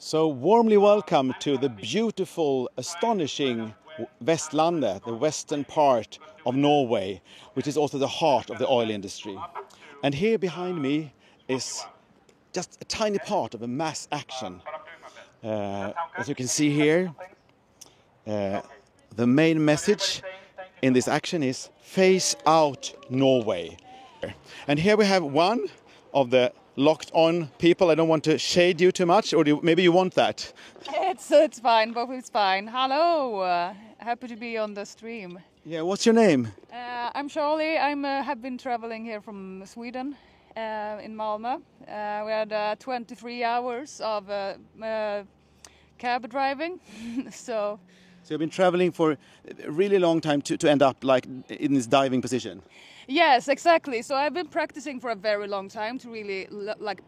So warmly welcome to the beautiful, astonishing Vestlandet, the western part of Norway, which is also the heart of the oil industry. And here behind me is just a tiny part of a mass action. As you can see here, the main message in this action is phase out Norway. And here we have one of the locked on people. I don't want to shade you too much, or maybe you want that? It's fine, both is fine. Hello, happy to be on the stream. Yeah, what's your name? I'm Charlie. I have been traveling here from Sweden, in Malmö. We had 23 hours of cab driving, So you've been traveling for a really long time to end up like in this diving position. Yes, exactly. So I've been practicing for a very long time to really do like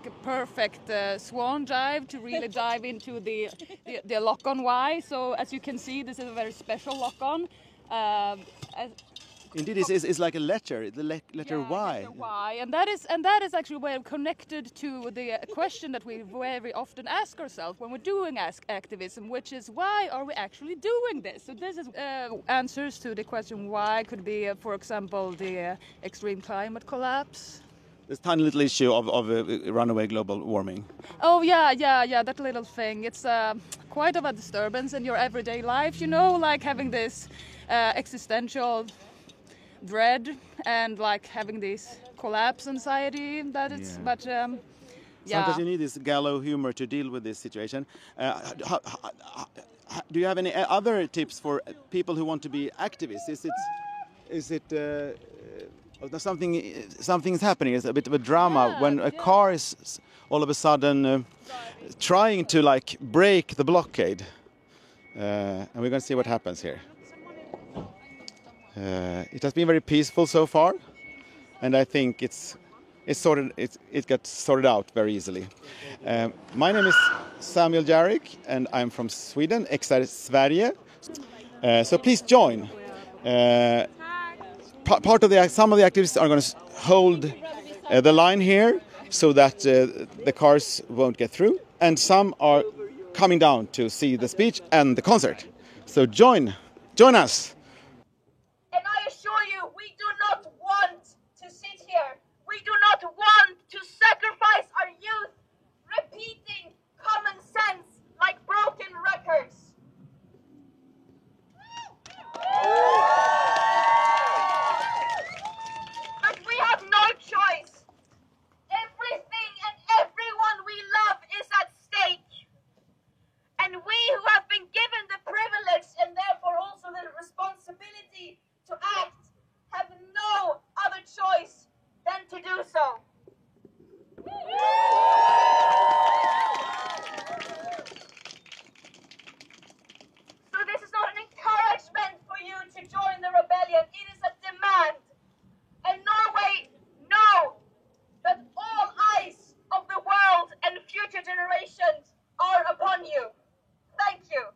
a perfect swan dive, to really dive into the lock-on Y. So as you can see, this is a very special lock-on. Indeed, it's like a letter, the letter Y. Letter Y, and that is actually where connected to the question that we very often ask ourselves when we're doing activism, which is why are we actually doing this? So this is answers to the question why could be, for example, the extreme climate collapse. This tiny little issue of runaway global warming. Oh yeah, that little thing. It's quite of a disturbance in your everyday life, you know, like having this existential dread and like having this collapse anxiety that it's Sometimes you need this gallow humor to deal with this situation. Do you have any other tips for people who want to be activists? Is it something is happening? It's a bit of a drama when a car is all of a sudden trying to like break the blockade, and we're going to see what happens here. It has been very peaceful so far, and I think it gets sorted out very easily. My name is Samuel Jarek, and I'm from Sweden, XR Sverige. So please join. Some of the activists are going to hold the line here so that the cars won't get through, and some are coming down to see the speech and the concert. So join us. We do not want to sacrifice our youth repeating common sense like broken records. But we have no choice. Everything and everyone we love is at stake. And we who have been given the privilege and therefore also the responsibility to act have no other choice than to do so. So this is not an encouragement for you to join the rebellion, it is a demand. And Norway, know that all eyes of the world and future generations are upon you. Thank you.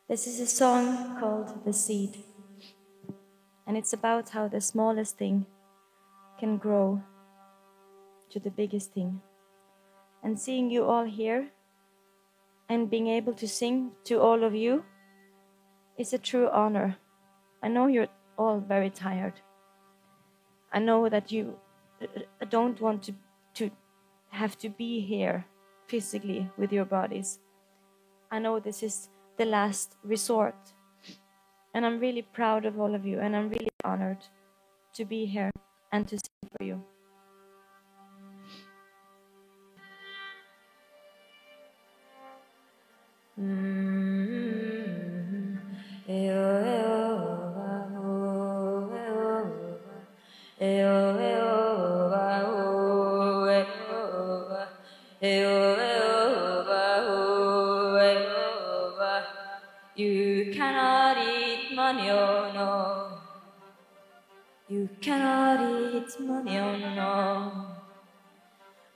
This is a song called The Seed, and it's about how the smallest thing can grow to the biggest thing. And seeing you all here and being able to sing to all of you is a true honor. I know you're all very tired. I know that you don't want to have to be here physically with your bodies. I know this is the last resort, and I'm really proud of all of you, and I'm really honored to be here and to sing for you. You cannot eat money, oh no. You cannot eat money, oh no.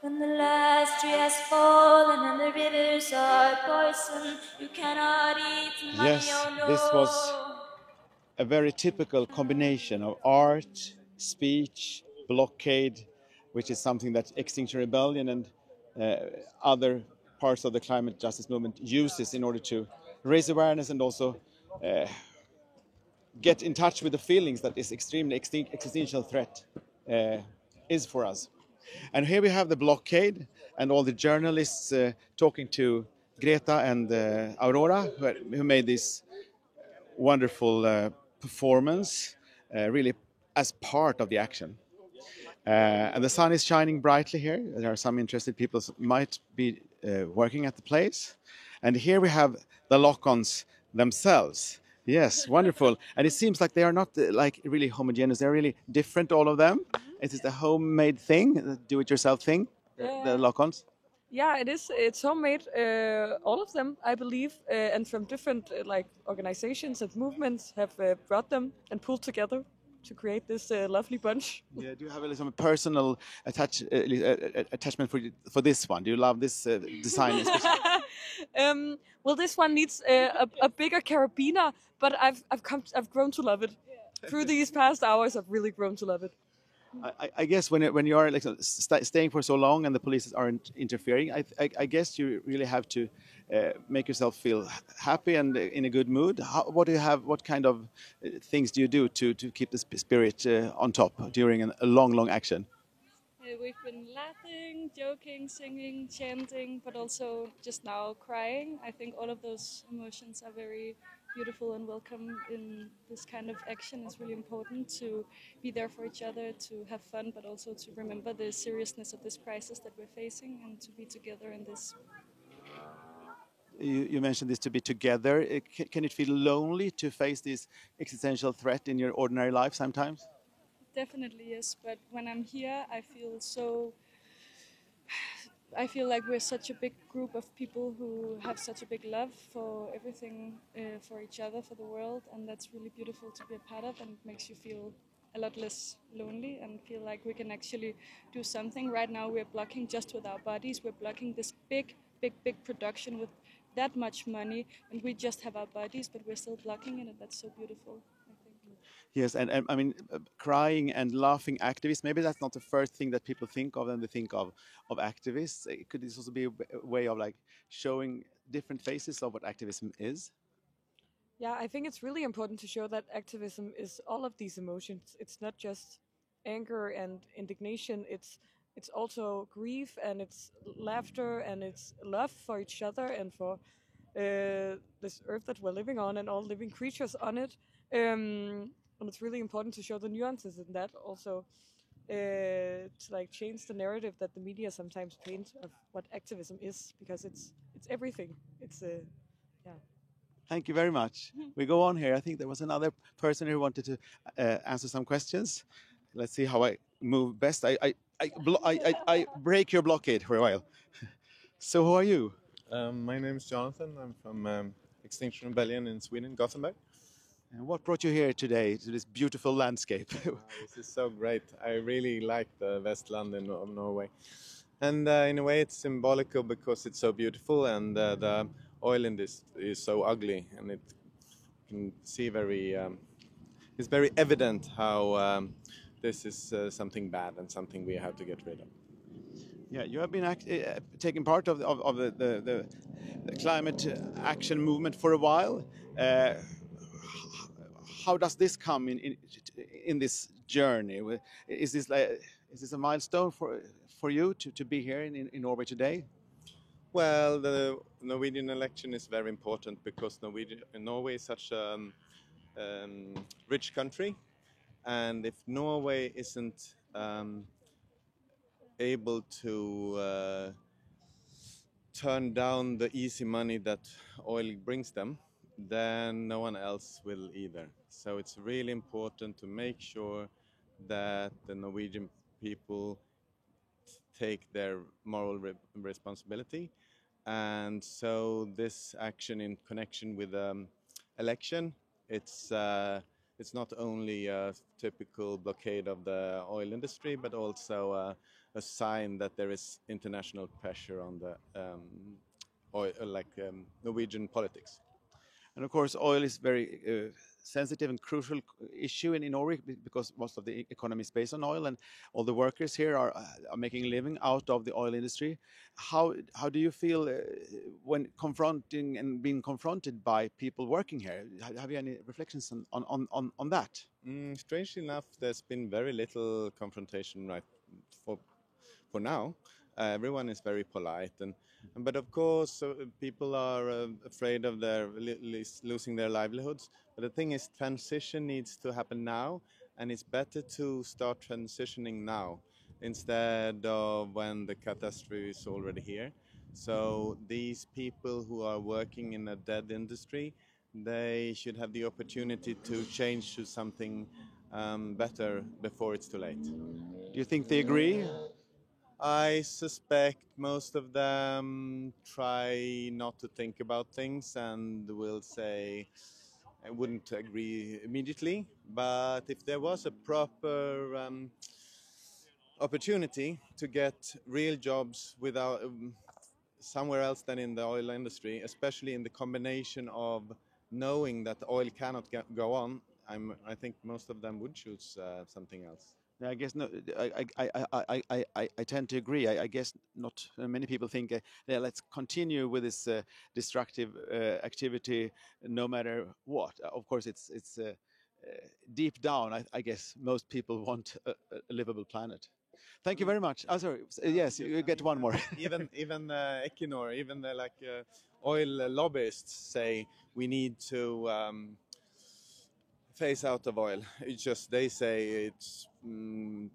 When the last tree has fallen and the rivers are poisoned, you cannot eat money, Yes, oh no. this was a very typical combination of art, speech, blockade, which is something that Extinction Rebellion and other parts of the climate justice movement uses in order to raise awareness and also get in touch with the feelings that this extremely existential threat is for us. And here we have the blockade and all the journalists talking to Greta and Aurora, who made this wonderful performance, really as part of the action. And the sun is shining brightly here. There are some interested people might be working at the place. And here we have the lock-ons themselves. Yes, wonderful. And it seems like they are not like really homogeneous. They're really different, all of them. Is it a homemade thing, the do-it-yourself thing, the lock-ons? Yeah, it is. It's homemade, all of them, I believe, and from different like organizations and movements have brought them and pulled together to create this lovely bunch. Yeah, do you have some personal attachment for this one? Do you love this design especially? Well, this one needs a bigger carabiner, but I've grown to love it. Through these past hours, I've really grown to love it. I guess when you are like staying for so long and the police aren't interfering, I guess you really have to make yourself feel happy and in a good mood. What do you have? What kind of things do you do to keep the spirit on top during a long action? We've been laughing, joking, singing, chanting, but also just now crying. I think all of those emotions are very beautiful and welcome in this kind of action. It's really important to be there for each other, to have fun, but also to remember the seriousness of this crisis that we're facing and to be together in this. You mentioned this, to be together. Can it feel lonely to face this existential threat in your ordinary life sometimes? Definitely, yes. But when I'm here, I feel like we're such a big group of people who have such a big love for everything, for each other, for the world, and that's really beautiful to be a part of, and it makes you feel a lot less lonely and feel like we can actually do something. Right now we're blocking just with our bodies, we're blocking this big production with that much money, and we just have our bodies, but we're still blocking it, and that's so beautiful. Yes, and I mean, crying and laughing activists, maybe that's not the first thing that people think of when they think of activists. Could this also be a way of like showing different faces of what activism is? Yeah, I think it's really important to show that activism is all of these emotions. It's not just anger and indignation, it's also grief, and it's laughter, and it's love for each other and for this earth that we're living on and all living creatures on it. And it's really important to show the nuances in that also, to like change the narrative that the media sometimes paint of what activism is, because it's everything. It's yeah. Thank you very much. We go on here. I think there was another person who wanted to answer some questions. Let's see how I move best. I break your blockade for a while. So who are you? My name is Jonathan. I'm from Extinction Rebellion in Sweden, Gothenburg. And what brought you here today to this beautiful landscape? This is so great. I really like the Vestlandet of Norway. And in a way it's symbolical because it's so beautiful, and the oil industry is so ugly, and it can see it's very evident how this is something bad and something we have to get rid of. Yeah, you have been taking part of the climate action movement for a while. How does this come in this journey? Is this a milestone for you to be here in Norway today? Well, the Norwegian election is very important because Norway is such a rich country, and if Norway isn't able to turn down the easy money that oil brings them, then no one else will either. So it's really important to make sure that the Norwegian people take their moral responsibility. And so this action in connection with election, it's not only a typical blockade of the oil industry, but also a sign that there is international pressure on the Norwegian politics. And of course, oil is very sensitive and crucial issue in Norway because most of the economy is based on oil, and all the workers here are making a living out of the oil industry. How do you feel when confronting and being confronted by people working here? Have you any reflections on that? Strangely enough, there's been very little confrontation for now. Everyone is very polite, but of course people are afraid of losing their livelihoods. But the thing is, transition needs to happen now, and it's better to start transitioning now instead of when the catastrophe is already here. So these people who are working in a dead industry, they should have the opportunity to change to something better before it's too late. Do you think they agree? I suspect most of them try not to think about things and will say I wouldn't agree immediately. But if there was a proper opportunity to get real jobs without somewhere else than in the oil industry, especially in the combination of knowing that oil cannot go on, I think most of them would choose something else. I guess no. I tend to agree. I guess not many people think, yeah, let's continue with this destructive activity, no matter what. Of course, it's deep down. I guess most people want a livable planet. Thank you very much. Oh, sorry. Yes, you get one more. even Equinor, even the oil lobbyists say we need to phase out of oil. It's just they say it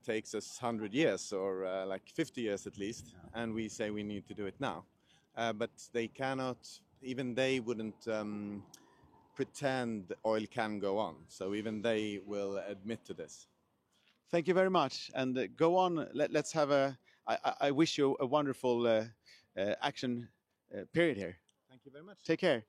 takes us 100 years or 50 years at least, and we say we need to do it now. But they cannot. Even they wouldn't pretend oil can go on. So even they will admit to this. Thank you very much, and go on. Let's have a. I wish you a wonderful action period here. Thank you very much. Take care.